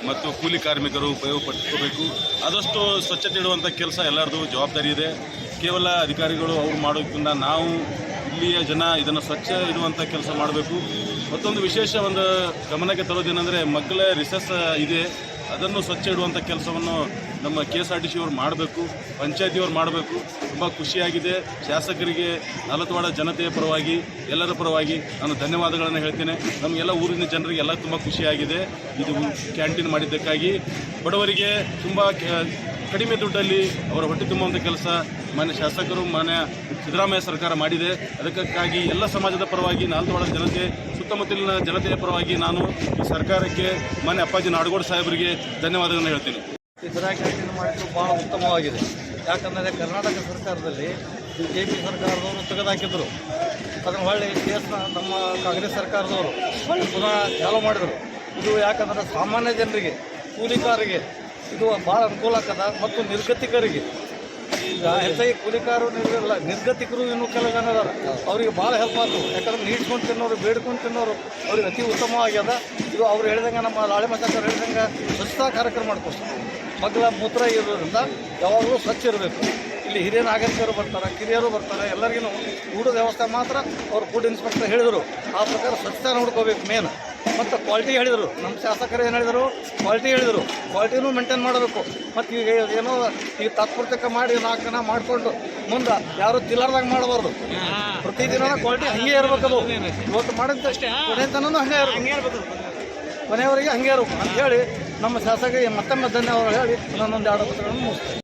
ಮತ್ತು ಕೂಲಿ ಕಾರ್ಮಿಕರು ಉಪಯೋಗ ಪಡಿಸ್ಕೋಬೇಕು. ಆದಷ್ಟು ಸ್ವಚ್ಛತೆ ಇಡುವಂಥ ಕೆಲಸ ಎಲ್ಲರದು ಜವಾಬ್ದಾರಿ ಇದೆ. ಕೇವಲ ಅಧಿಕಾರಿಗಳು ಅವ್ರು ಮಾಡೋದಕ್ಕಿಂತ ನಾವು ಇಲ್ಲಿಯ ಜನ ಇದನ್ನು ಸ್ವಚ್ಛ ಇಡುವಂಥ ಕೆಲಸ ಮಾಡಬೇಕು. ಮತ್ತೊಂದು ವಿಶೇಷ ಒಂದು ಗಮನಕ್ಕೆ ತರೋದೇನೆಂದರೆ ಮಕ್ಕಳ ರಿಸೆಸ್ ಇದೆ, ಅದನ್ನು ಸ್ವಚ್ಛ ಇಡುವಂಥ ಕೆಲಸವನ್ನು ನಮ್ಮ KSRTC ಅವರು ಮಾಡಬೇಕು, ಪಂಚಾಯತಿಯವರು ಮಾಡಬೇಕು. ತುಂಬ ಖುಷಿಯಾಗಿದೆ. ಶಾಸಕರಿಗೆ, ನಾಲತವಾಡ ಜನತೆಯ ಪರವಾಗಿ, ಎಲ್ಲರ ಪರವಾಗಿ ನಾನು ಧನ್ಯವಾದಗಳನ್ನು ಹೇಳ್ತೇನೆ. ನಮಗೆಲ್ಲ ಊರಿನ ಜನರಿಗೆ ಎಲ್ಲ ತುಂಬ ಖುಷಿಯಾಗಿದೆ ಇದು ಕ್ಯಾಂಟೀನ್ ಮಾಡಿದ್ದಕ್ಕಾಗಿ. ಬಡವರಿಗೆ ತುಂಬ ಕಡಿಮೆ ದುಡ್ಡಲ್ಲಿ ಅವರ ಹೊಟ್ಟೆ ತುಂಬುವಂಥ ಕೆಲಸ ಮಾನ್ಯ ಶಾಸಕರು, ಮಾನ್ಯ ಸಿದ್ದರಾಮಯ್ಯ ಸರ್ಕಾರ ಮಾಡಿದೆ. ಅದಕ್ಕಾಗಿ ಎಲ್ಲ ಸಮಾಜದ ಪರವಾಗಿ, ನಾಲತವಾಡ ಜನತೆ, ಸುತ್ತಮುತ್ತಲಿನ ಜನತೆಯ ಪರವಾಗಿ ನಾನು ಈ ಸರ್ಕಾರಕ್ಕೆ, ಮಾನ್ಯ ಅಪ್ಪಾಜಿ ನಾಡಗೌಡ ಸಾಹೇಬರಿಗೆ ಧನ್ಯವಾದಗಳನ್ನು ಹೇಳ್ತೀನಿ. ಈ ಥರ ಕ್ಯಾಂಟೀನ್ ಮಾಡಿದ್ದು ಭಾಳ ಉತ್ತಮವಾಗಿದೆ. ಯಾಕಂದರೆ ಕರ್ನಾಟಕ ಸರ್ಕಾರದಲ್ಲಿ JP ಸರ್ಕಾರದವರು ತೆಗೆದುಹಾಕಿದ್ರು. ಅದನ್ನು ಹೊಳ್ಳಿ ನಮ್ಮ ಕಾಂಗ್ರೆಸ್ ಸರ್ಕಾರದವರು ಪುನಃ ಚಾಲೂ ಮಾಡಿದರು. ಇದು ಯಾಕಂದರೆ ಸಾಮಾನ್ಯ ಜನರಿಗೆ, ಕೂಲಿಕಾರರಿಗೆ ಇದು ಭಾಳ ಅನುಕೂಲ ಆಗ್ತದ. ಮತ್ತು ನಿರ್ಗತಿಕರಿಗೆ, ಈಗ ಹೆಚ್ಚಾಗಿ ಕೂಲಿಕಾರರು ನಿರ್ಗತಿಕರು ಇನ್ನೂ ಕೆಲವು ಜನ ಅದಾರ, ಅವರಿಗೆ ಭಾಳ ಹೆಲ್ಪ್ ಆಗ್ತದೆ. ಯಾಕಂದ್ರೆ ನೀಡ್ಸ್ಕೊಂಡು ತಿನ್ನೋರು, ಬೇಡ್ಕೊಂಡು ತಿನ್ನೋರು ಅವ್ರಿಗೆ ಅತಿ ಉತ್ತಮವಾಗ್ಯದ. ಇದು ಅವ್ರು ಹೇಳಿದಂಗೆ, ನಮ್ಮ ಲಾಳೆ ಮಸಾಕರು ಹೇಳಿದಂಗೆ ಸ್ವಚ್ಛತಾ ಕಾರ್ಯಕ್ರಮ ಮಾಡ್ಕೊಡ್ತಾರೆ. ಮಗ್ಲ ಮೂತ್ರ ಇರೋದ್ರಿಂದ ಯಾವಾಗಲೂ ಸ್ವಚ್ಛ ಇರಬೇಕು. ಇಲ್ಲಿ ಹಿರಿಯ ನಾಗರಿಕರು ಬರ್ತಾರೆ, ಕಿರಿಯರು ಬರ್ತಾರೆ, ಎಲ್ಲರಿಗೂ ಊಟದ ವ್ಯವಸ್ಥೆ ಮಾತ್ರ ಅವರು ಫುಡ್ ಇನ್ಸ್ಪೆಕ್ಟರ್ ಹೇಳಿದರು. ಆ ಪ್ರಕಾರ ಸ್ವಚ್ಛತೆ ನೋಡ್ಕೋಬೇಕು ಮೇನ್. ಮತ್ತು ಕ್ವಾಲಿಟಿ ಹೇಳಿದರು, ನಮ್ಮ ಶಾಸಕರು ಏನು ಹೇಳಿದರು, ಕ್ವಾಲಿಟಿ ಹೇಳಿದರು. ಕ್ವಾಲಿಟಿನೂ ಮೇಂಟೈನ್ ಮಾಡಬೇಕು. ಮತ್ತು ಈಗ ಏನೋ ಈಗ ತಾತ್ಪೂರ್ತಿಕ ಮಾಡಿ 4 ಜನ ಮಾಡಿಕೊಂಡು ಮುಂದೆ ಯಾರು ತಿಲ್ಲರ್ದಾಗ ಮಾಡಬಾರ್ದು. ಪ್ರತಿದಿನ ಕ್ವಾಲಿಟಿ ಹಂಗೆ ಇರಬೇಕದು. ಇವತ್ತು ಮಾಡಿದ್ದಷ್ಟೇ ಕೊನೆತನೂ ಹಂಗೆ ಇರಬೇಕು, ಕೊನೆಯವರೆಗೆ ಹಂಗೆ ಇರಬೇಕು ಅಂತ ಹೇಳಿ ನಮ್ಮ ಶಾಸಕರಿಗೆ ಮತ್ತೊಮ್ಮೆ ಧನ್ಯವಾದ ಹೇಳಿ ನಾನೊಂದು 2 ಪತ್ರಗಳನ್ನು ಮುಗಿಸ್ತೇನೆ.